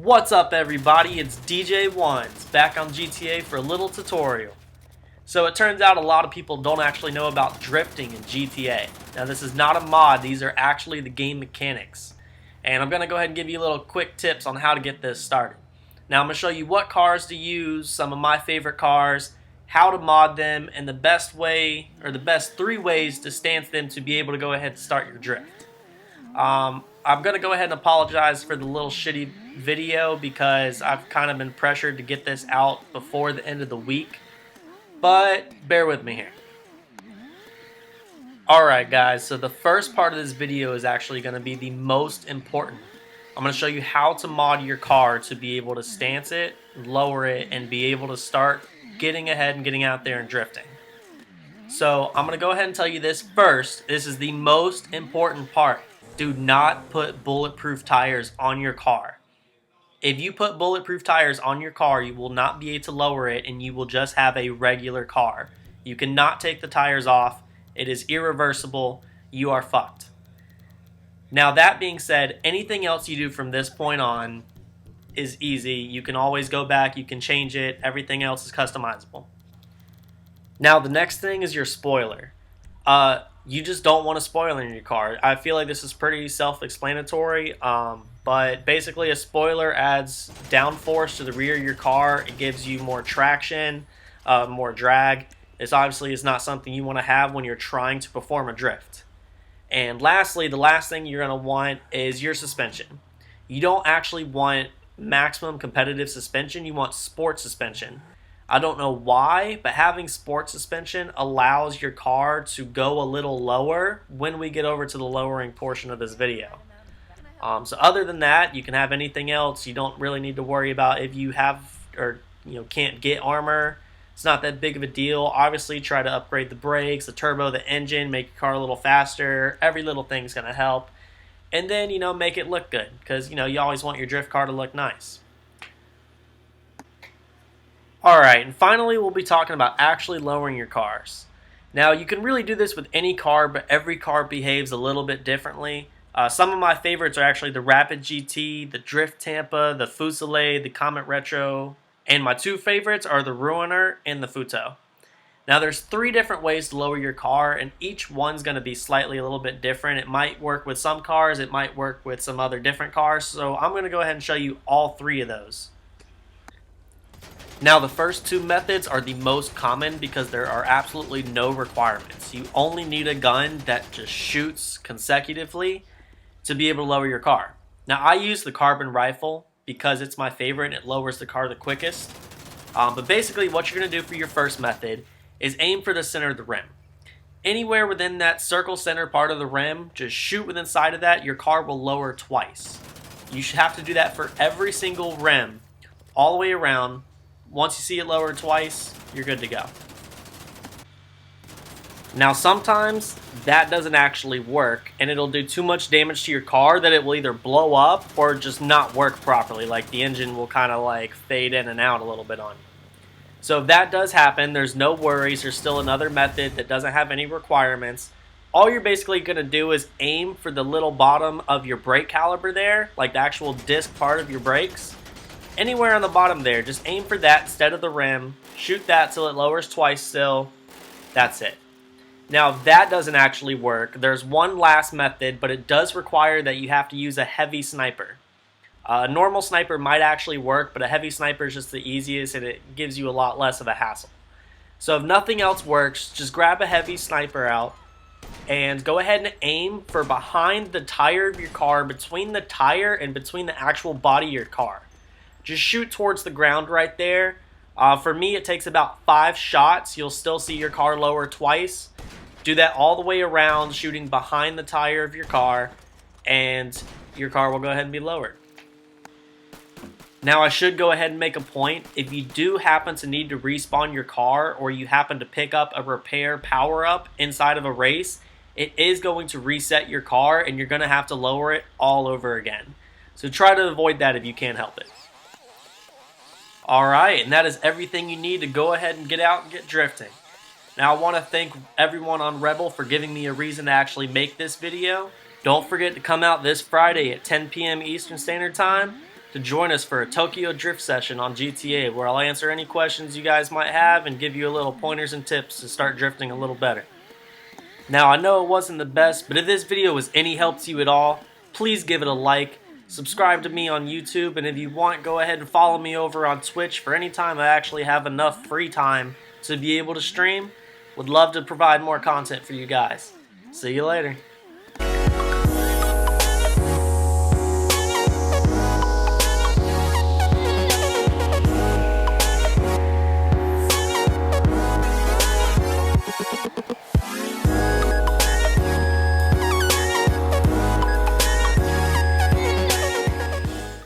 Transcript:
What's up everybody, it's DJ1s back on GTA for a little tutorial. So it turns out a lot of people don't actually know about drifting in GTA. Now this is not a mod, these are actually the game mechanics. And I'm going to go ahead and give you little quick tips on how to get this started. Now I'm going to show you what cars to use, some of my favorite cars, how to mod them, and the best way, or the best 3 ways to stance them to be able to go ahead and start your drift. I'm going to go ahead and apologize for the little shitty video because I've kind of been pressured to get this out before the end of the week, but bear with me here. Alright guys, so the first part of this video is actually going to be the most important. I'm going to show you how to mod your car to be able to stance it, lower it, and be able to start getting ahead and getting out there and drifting. So I'm going to go ahead and tell you this first. This is the most important part. Do not put bulletproof tires on your car. If you put bulletproof tires on your car, you will not be able to lower it and you will just have a regular car. You cannot take the tires off. It is irreversible. You are fucked. Now that being said, anything else you do from this point on is easy. You can always go back, you can change it. Everything else is customizable. Now the next thing is your spoiler. You just don't want a spoiler in your car. I feel like this is pretty self-explanatory, but basically a spoiler adds downforce to the rear of your car. It gives you more traction, more drag. This obviously is not something you want to have when you're trying to perform a drift. And lastly, the last thing you're going to want is your suspension. You don't actually want maximum competitive suspension, you want sport suspension. I don't know why, but having sport suspension allows your car to go a little lower when we get over to the lowering portion of this video. So other than that, you can have anything else. You don't really need to worry about if you have or can't get armor. It's not that big of a deal. Obviously, try to upgrade the brakes, the turbo, the engine, make your car a little faster. Every little thing's going to help. And then, make it look good because, you always want your drift car to look nice. Alright, and finally we'll be talking about actually lowering your cars. Now you can really do this with any car, but every car behaves a little bit differently. Some of my favorites are actually the Rapid GT, the Drift Tampa, the Fusilier, the Comet Retro, and my 2 favorites are the Ruiner and the Futo. Now there's 3 different ways to lower your car, and each one's going to be slightly a little bit different. It might work with some cars, it might work with some other different cars, so I'm going to go ahead and show you all 3 of those. Now the first 2 methods are the most common because there are absolutely no requirements. You only need a gun that just shoots consecutively to be able to lower your car. Now I use the carbon rifle because it's my favorite and it lowers the car the quickest. But basically what you're going to do for your first method is aim for the center of the rim. Anywhere within that circle center part of the rim, just shoot within sight of that, your car will lower twice. You should have to do that for every single rim all the way around. Once you see it lower twice, you're good to go. Now sometimes that doesn't actually work and it'll do too much damage to your car that it will either blow up or just not work properly, like the engine will kind of like fade in and out a little bit on you. So if that does happen, there's no worries. There's still another method that doesn't have any requirements. All you're basically going to do is aim for the little bottom of your brake caliper there, like the actual disc part of your brakes. Anywhere on the bottom there, just aim for that instead of the rim. Shoot that till it lowers twice still. That's it. Now if that doesn't actually work, there's one last method, but it does require that you have to use a heavy sniper. A normal sniper might actually work, but a heavy sniper is just the easiest and it gives you a lot less of a hassle. So if nothing else works, just grab a heavy sniper out and go ahead and aim for behind the tire of your car, between the tire and between the actual body of your car. Just shoot towards the ground right there. For me, it takes about 5 shots. You'll still see your car lower twice. Do that all the way around, shooting behind the tire of your car, and your car will go ahead and be lowered. Now, I should go ahead and make a point. If you do happen to need to respawn your car, or you happen to pick up a repair power-up inside of a race, it is going to reset your car, and you're going to have to lower it all over again. So try to avoid that if you can help it. Alright, and that is everything you need to go ahead and get out and get drifting. Now I want to thank everyone on Rebel for giving me a reason to actually make this video. Don't forget to come out this Friday at 10 p.m. Eastern Standard Time. to join us for a Tokyo Drift session on GTA, where I'll answer any questions you guys might have and give you a little pointers and tips to start drifting a little better. Now, I know it wasn't the best, but if this video was any help to you at all, please give it a like, subscribe to me on YouTube, and if you want, go ahead and follow me over on Twitch for any time I actually have enough free time to be able to stream. Would love to provide more content for you guys. See you later.